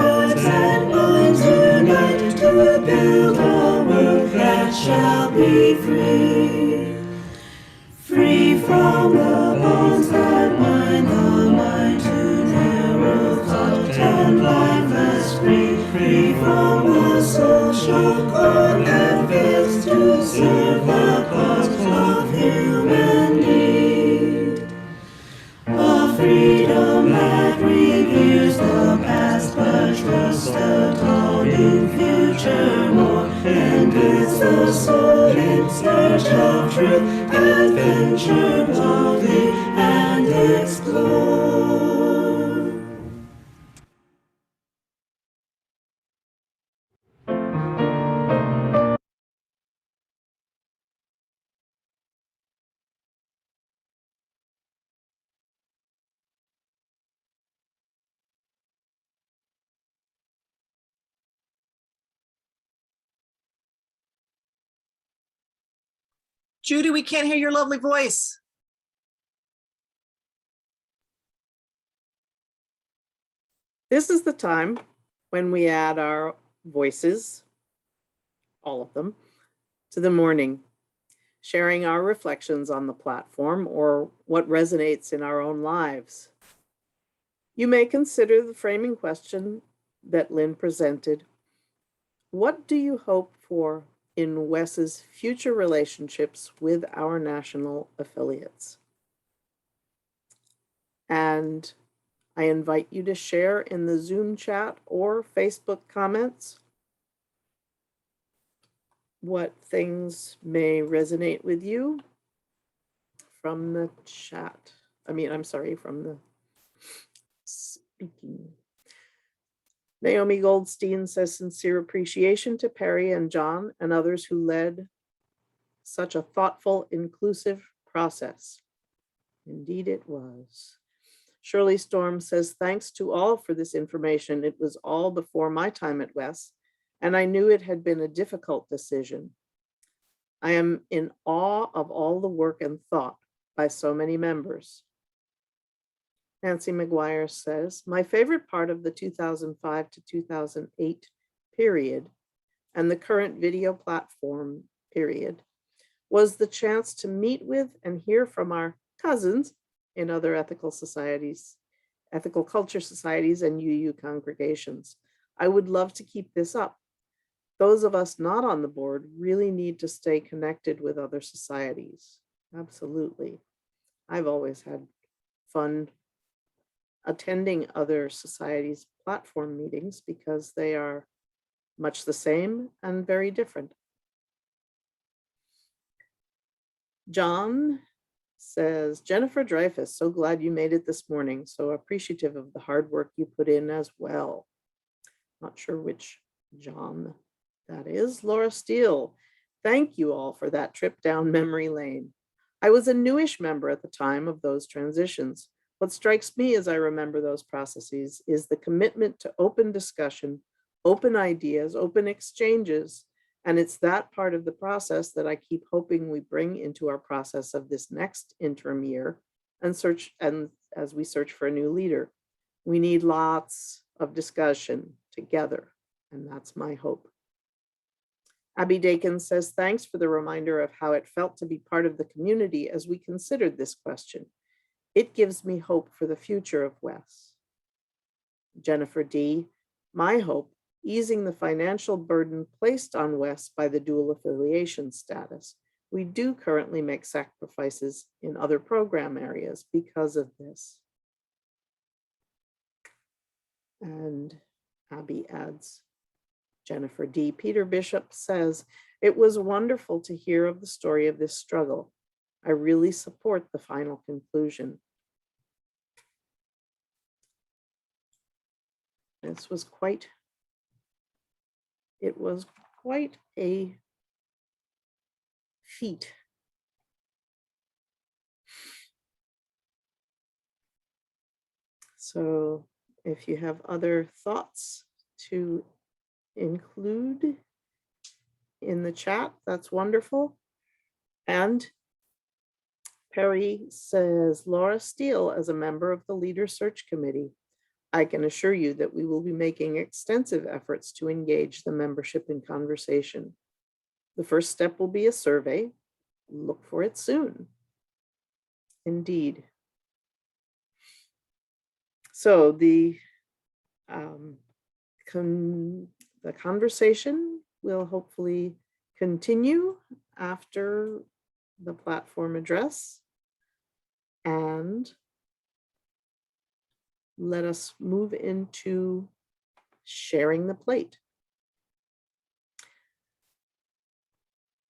evermore. And with the sword in search of truth, adventure boldly and explore. Judy, we can't hear your lovely voice. This is the time when we add our voices, all of them, to the morning, sharing our reflections on the platform or what resonates in our own lives. You may consider the framing question that Lynn presented. What do you hope for in WES's future relationships with our national affiliates? And I invite you to share in the Zoom chat or Facebook comments what things may resonate with you from the chat. From the speaking. Naomi Goldstein says sincere appreciation to Perry and John and others who led such a thoughtful, inclusive process. Indeed it was. Shirley Storm says, thanks to all for this information. It was all before my time at WES, and I knew it had been a difficult decision. I am in awe of all the work and thought by so many members. Nancy McGuire says, my favorite part of the 2005 to 2008 period and the current video platform period was the chance to meet with and hear from our cousins in other ethical societies, ethical culture societies, and UU congregations. I would love to keep this up. Those of us not on the board really need to stay connected with other societies. Absolutely. I've always had fun attending other societies' platform meetings because they are much the same and very different. John says, Jennifer Dreyfus, so glad you made it this morning. So appreciative of the hard work you put in as well. Not sure which John that is. Laura Steele, thank you all for that trip down memory lane. I was a newish member at the time of those transitions. What strikes me as I remember those processes is the commitment to open discussion, open ideas, open exchanges. And it's that part of the process that I keep hoping we bring into our process of this next interim year and as we search for a new leader. We need lots of discussion together, and that's my hope. Abby Daken says, thanks for the reminder of how it felt to be part of the community as we considered this question. It gives me hope for the future of WES. Jennifer D, my hope, easing the financial burden placed on WES by the dual affiliation status. We do currently make sacrifices in other program areas because of this. And Abby adds, Jennifer D. Peter Bishop says, it was wonderful to hear of the story of this struggle. I really support the final conclusion. It was quite a feat. So if you have other thoughts to include in the chat, that's wonderful. And Perry says, Laura Steele, as a member of the Leader Search Committee, I can assure you that we will be making extensive efforts to engage the membership in conversation. The first step will be a survey. Look for it soon. Indeed. So the conversation will hopefully continue after the platform address, and let us move into sharing the plate.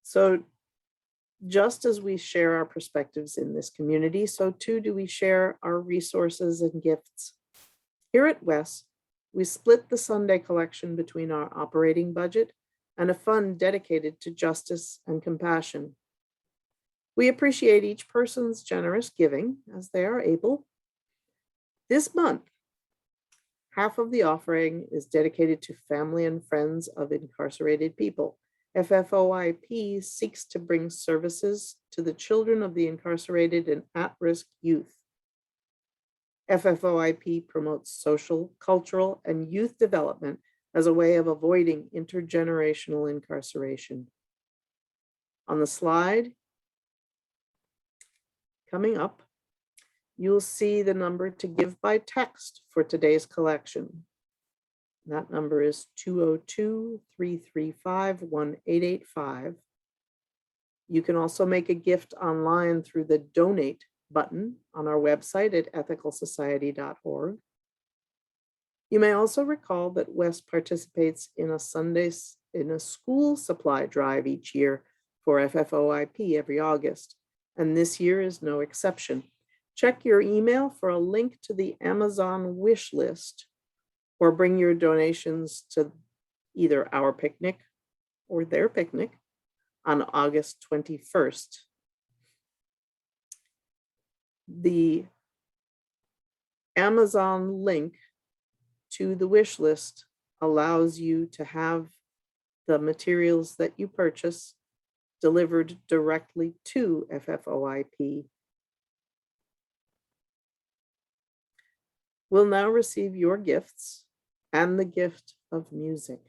So just as we share our perspectives in this community, so too do we share our resources and gifts. Here at WES, we split the Sunday collection between our operating budget and a fund dedicated to justice and compassion. We appreciate each person's generous giving as they are able. This month, half of the offering is dedicated to family and friends of incarcerated people. FFOIP seeks to bring services to the children of the incarcerated and at-risk youth. FFOIP promotes social, cultural, and youth development as a way of avoiding intergenerational incarceration. On the slide coming up, you'll see the number to give by text for today's collection. That number is 202-335-1885. You can also make a gift online through the donate button on our website at ethicalsociety.org. You may also recall that WES participates in a school supply drive each year for FFOIP every August, and this year is no exception. Check your email for a link to the Amazon wish list, or bring your donations to either our picnic or their picnic on August 21st. The Amazon link to the wish list allows you to have the materials that you purchase delivered directly to FFOIP. We'll now receive your gifts and the gift of music.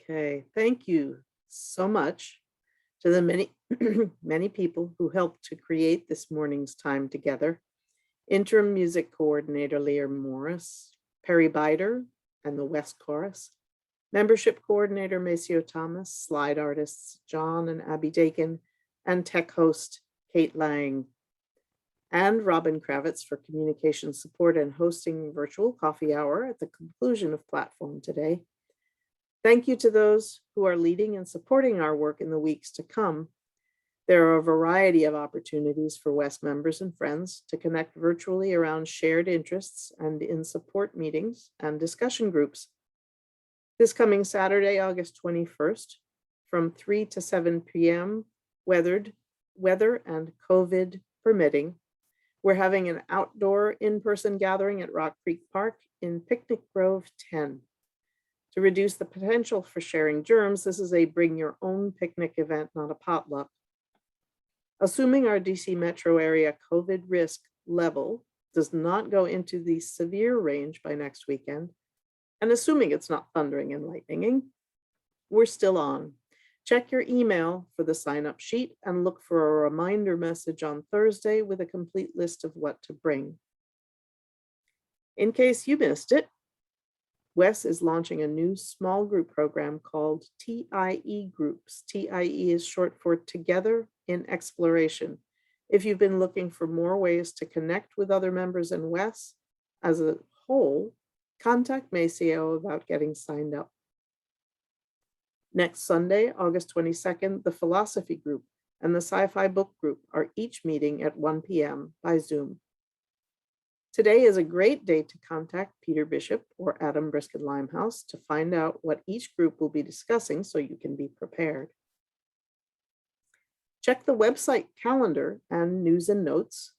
Okay, thank you so much to the many, many people who helped to create this morning's time together. Interim music coordinator Leah Morris, Perry Beider, and the West Chorus. Membership coordinator Maceo Thomas, slide artists John and Abby Daken, and tech host Kate Lang. And Robin Kravitz for communication support and hosting virtual coffee hour at the conclusion of platform today. Thank you to those who are leading and supporting our work in the weeks to come. There are a variety of opportunities for WES members and friends to connect virtually around shared interests and in support meetings and discussion groups. This coming Saturday, August 21st, from 3 to 7 p.m., weather and COVID permitting, we're having an outdoor in-person gathering at Rock Creek Park in Picnic Grove 10. To reduce the potential for sharing germs, this is a bring your own picnic event, not a potluck. Assuming our DC metro area COVID risk level does not go into the severe range by next weekend, and assuming it's not thundering and lightninging, we're still on. Check your email for the sign-up sheet and look for a reminder message on Thursday with a complete list of what to bring. In case you missed it, WES is launching a new small group program called TIE Groups. TIE is short for Together in Exploration. If you've been looking for more ways to connect with other members in WES as a whole, contact Maceo about getting signed up. Next Sunday, August 22nd, the Philosophy Group and the Sci-Fi Book Group are each meeting at 1 p.m. by Zoom. Today is a great day to contact Peter Bishop or Adam Brisket Limehouse to find out what each group will be discussing so you can be prepared. Check the website calendar and news and notes,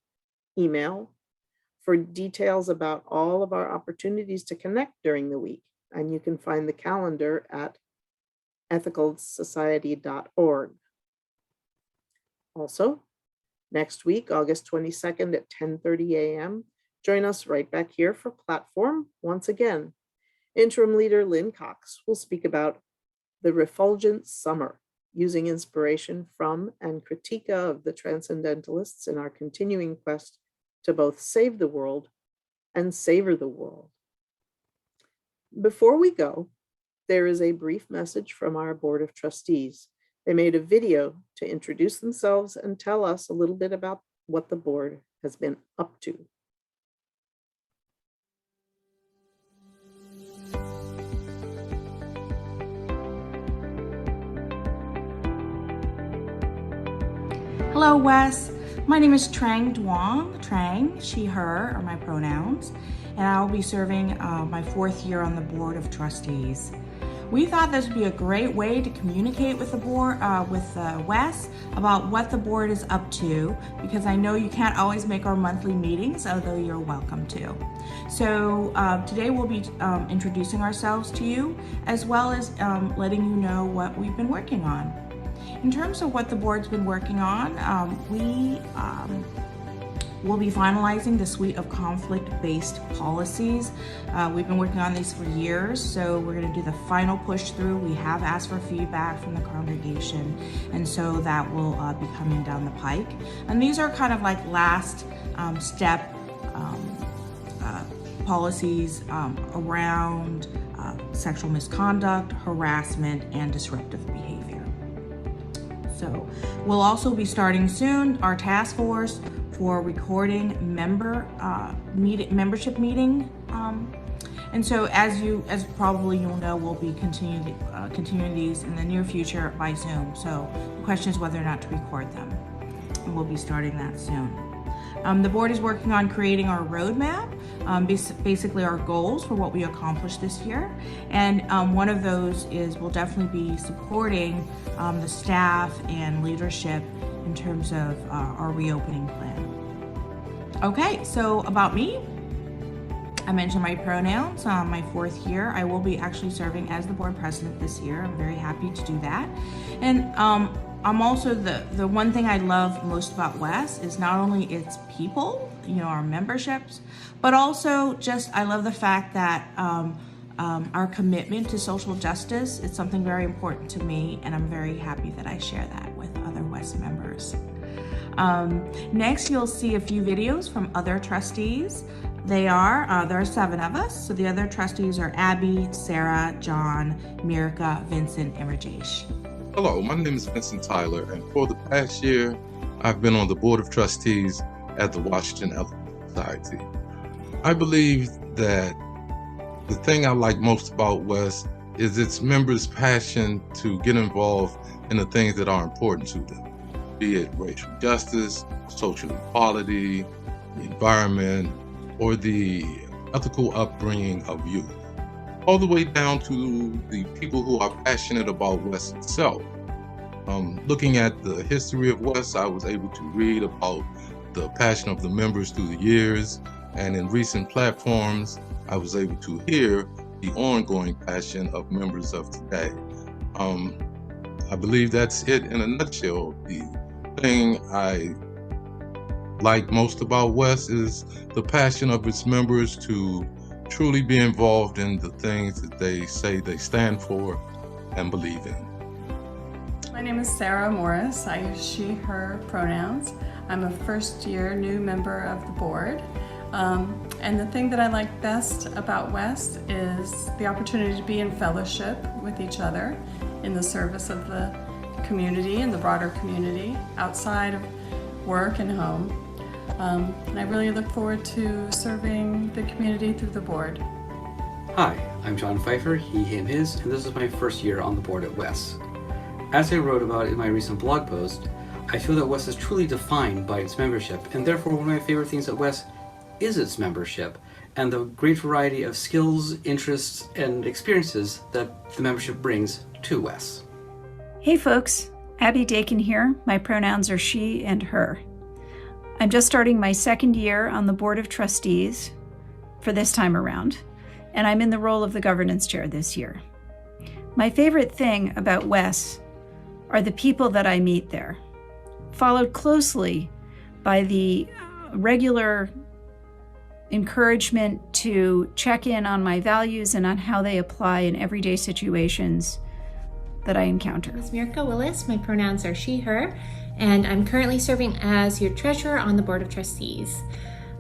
email, for details about all of our opportunities to connect during the week. And you can find the calendar at ethicalsociety.org. Also, next week, August 22nd at 10:30 a.m., join us right back here for Platform once again. Interim Leader Lynn Cox will speak about the refulgent summer, using inspiration from and critique of the transcendentalists in our continuing quest to both save the world and savor the world. Before we go, there is a brief message from our Board of Trustees. They made a video to introduce themselves and tell us a little bit about what the board has been up to. Hello, Wes. My name is Trang Duong. Trang, she, her are my pronouns, and I'll be serving my 4th year on the Board of Trustees. We thought this would be a great way to communicate with the board, with Wes, about what the board is up to, because I know you can't always make our monthly meetings, although you're welcome to. So today we'll be introducing ourselves to you, as well as letting you know what we've been working on. In terms of what the board's been working on, we will be finalizing the suite of conflict-based policies. We've been working on these for years, so we're going to do the final push through. We have asked for feedback from the congregation, and so that will be coming down the pike. And these are kind of like last step policies around sexual misconduct, harassment, and disruptive behavior. So we'll also be starting soon our task force for recording membership meeting. And so as probably you'll know, we'll be continuing these in the near future by Zoom. So the question is whether or not to record them. And we'll be starting that soon. The board is working on creating our roadmap, basically our goals for what we accomplished this year. And one of those is we'll definitely be supporting the staff and leadership in terms of our reopening plan. Okay, so about me, I mentioned my pronouns. My 4th year, I will be actually serving as the board president this year. I'm very happy to do that. And I'm also the one thing I love most about WES is not only its people, our memberships, but also just I love the fact that our commitment to social justice is something very important to me, and I'm very happy that I share that with other WES members. Next, you'll see a few videos from other trustees. There are 7 of us. So the other trustees are Abby, Sarah, John, Mirka, Vincent, and Rajesh. Hello, my name is Vincent Tyler, and for the past year, I've been on the Board of Trustees at the Washington Ethical Society. I believe that the thing I like most about WES is its members' passion to get involved in the things that are important to them, be it racial justice, social equality, the environment, or the ethical upbringing of youth, all the way down to the people who are passionate about WES itself. Looking at the history of WES, I was able to read about the passion of the members through the years, and in recent platforms, I was able to hear the ongoing passion of members of today. I believe that's it in a nutshell. The thing I like most about WES is the passion of its members to truly be involved in the things that they say they stand for and believe in. My name is Sarah Morris. I use she, her pronouns. I'm a first-year new member of the board. And the thing that I like best about WES is the opportunity to be in fellowship with each other in the service of the community and the broader community outside of work and home. And I really look forward to serving the community through the board. Hi, I'm John Pfeiffer, he, him, his, and this is my first year on the board at WES. As I wrote about in my recent blog post, I feel that WES is truly defined by its membership, and therefore one of my favorite things at WES is its membership and the great variety of skills, interests, and experiences that the membership brings to WES. Hey folks, Abby Daken here. My pronouns are she and her. I'm just starting my second year on the Board of Trustees for this time around, and I'm in the role of the governance chair this year. My favorite thing about WES are the people that I meet there, followed closely by the regular encouragement to check in on my values and on how they apply in everyday situations that I encounter. My name is Mirka Willis. My pronouns are she, her, and I'm currently serving as your treasurer on the Board of Trustees.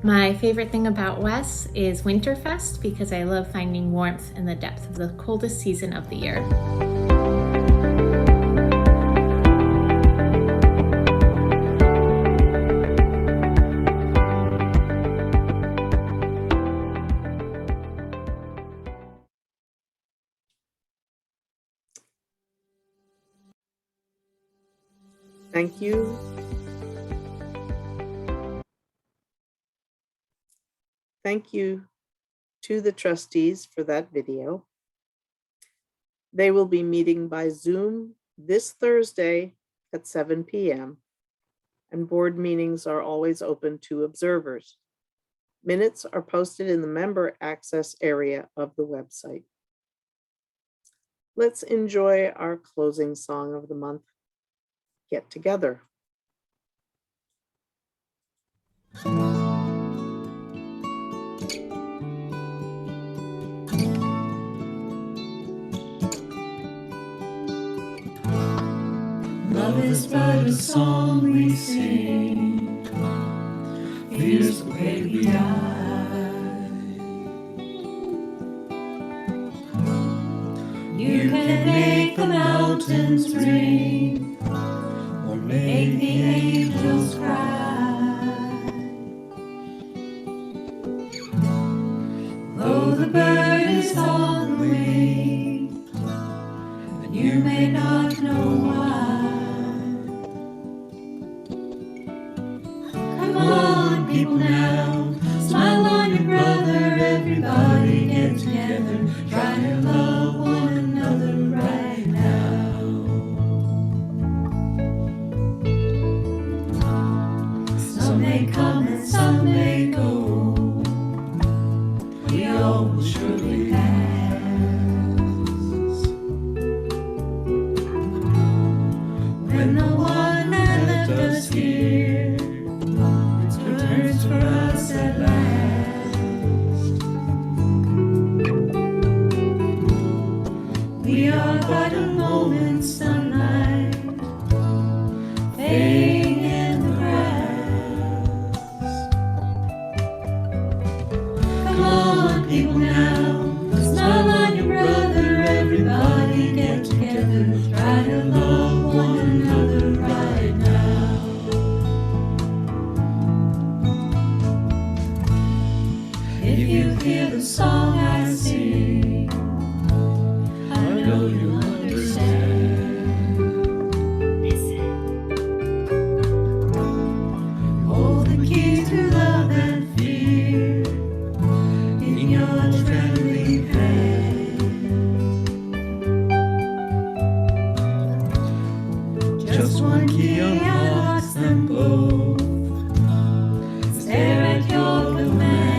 My favorite thing about WES is Winterfest because I love finding warmth in the depth of the coldest season of the year. Thank you. Thank you to the trustees for that video. They will be meeting by Zoom this Thursday at 7 p.m. and board meetings are always open to observers. Minutes are posted in the member access area of the website. Let's enjoy our closing song of the month, Get Together. Love is but a song we sing, fears the way we die. You can make the mountains ring, or make the angels cry. Though the bird is on the wing, and you may not know why. Come on, people now, smile on your brother, everybody get together, try to love one another right now. Some may come and some may go, we all will surely pass. When the one that left us here returns for us at last, we are but a moment's sunlight fading in the grass. Come on, people now, smile on your brother, everybody get together, try to love one another right now. If you hear the song I sing, I know you understand. Hold the key to love and fear in your trembling hand. Just one key unlocks them both. Stare at your command.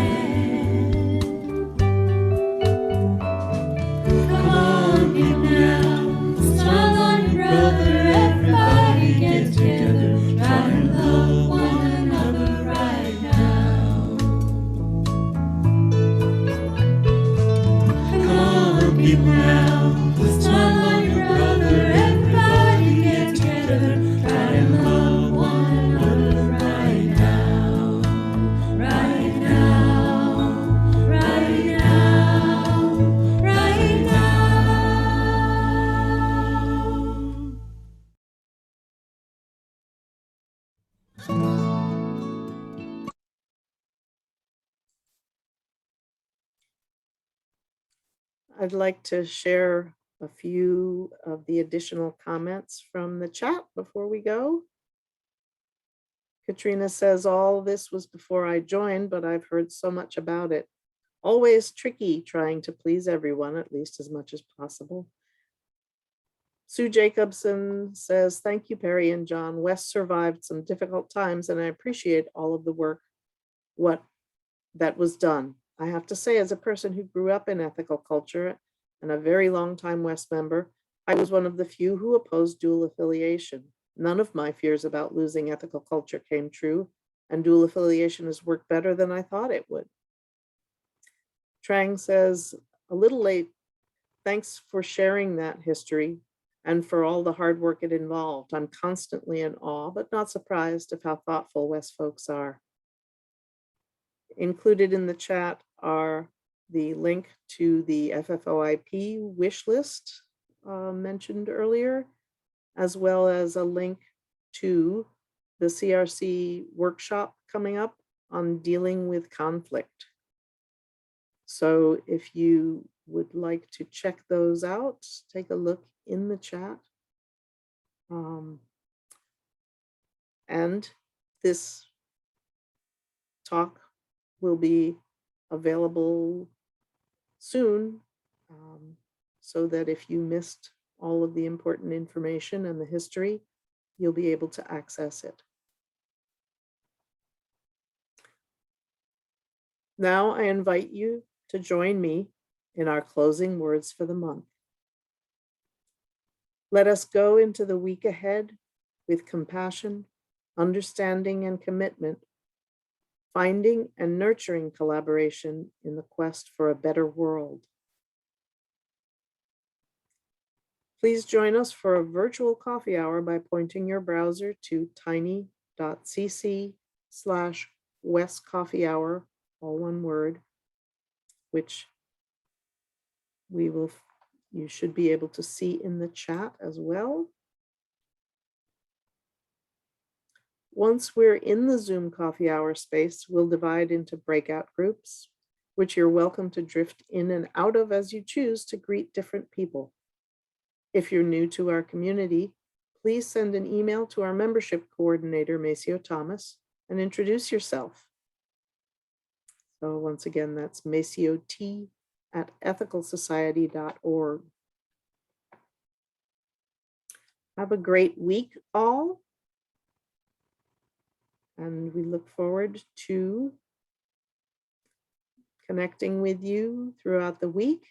Come on, people now, smile on your brother, everybody get together, try to love one another right now. Come on, people now, smile on your brother, everybody get I'd like to share a few of the additional comments from the chat before we go. Katrina says, all this was before I joined, but I've heard so much about it. Always tricky trying to please everyone, at least as much as possible. Sue Jacobson says, thank you, Perry and John. WES survived some difficult times, and I appreciate all of the work that was done. I have to say, as a person who grew up in ethical culture and a very long time WES member, I was one of the few who opposed dual affiliation. None of my fears about losing ethical culture came true, and dual affiliation has worked better than I thought it would. Trang says, a little late, thanks for sharing that history and for all the hard work it involved. I'm constantly in awe, but not surprised of how thoughtful WES folks are. Included in the chat are the link to the FFOIP wish list mentioned earlier, as well as a link to the CRC workshop coming up on dealing with conflict. So if you would like to check those out, take a look in the chat. And this talk will be available soon, so that if you missed all of the important information and the history, you'll be able to access it. Now I invite you to join me in our closing words for the month. Let us go into the week ahead with compassion, understanding, and commitment, finding and nurturing collaboration in the quest for a better world. Please join us for a virtual coffee hour by pointing your browser to tiny.cc/wescoffeehour, all one word, which you should be able to see in the chat as well. Once we're in the Zoom coffee hour space, we'll divide into breakout groups, which you're welcome to drift in and out of as you choose to greet different people. If you're new to our community, please send an email to our membership coordinator, Maceo Thomas, and introduce yourself. So once again, that's maceot@ethicalsociety.org. Have a great week, all. And we look forward to connecting with you throughout the week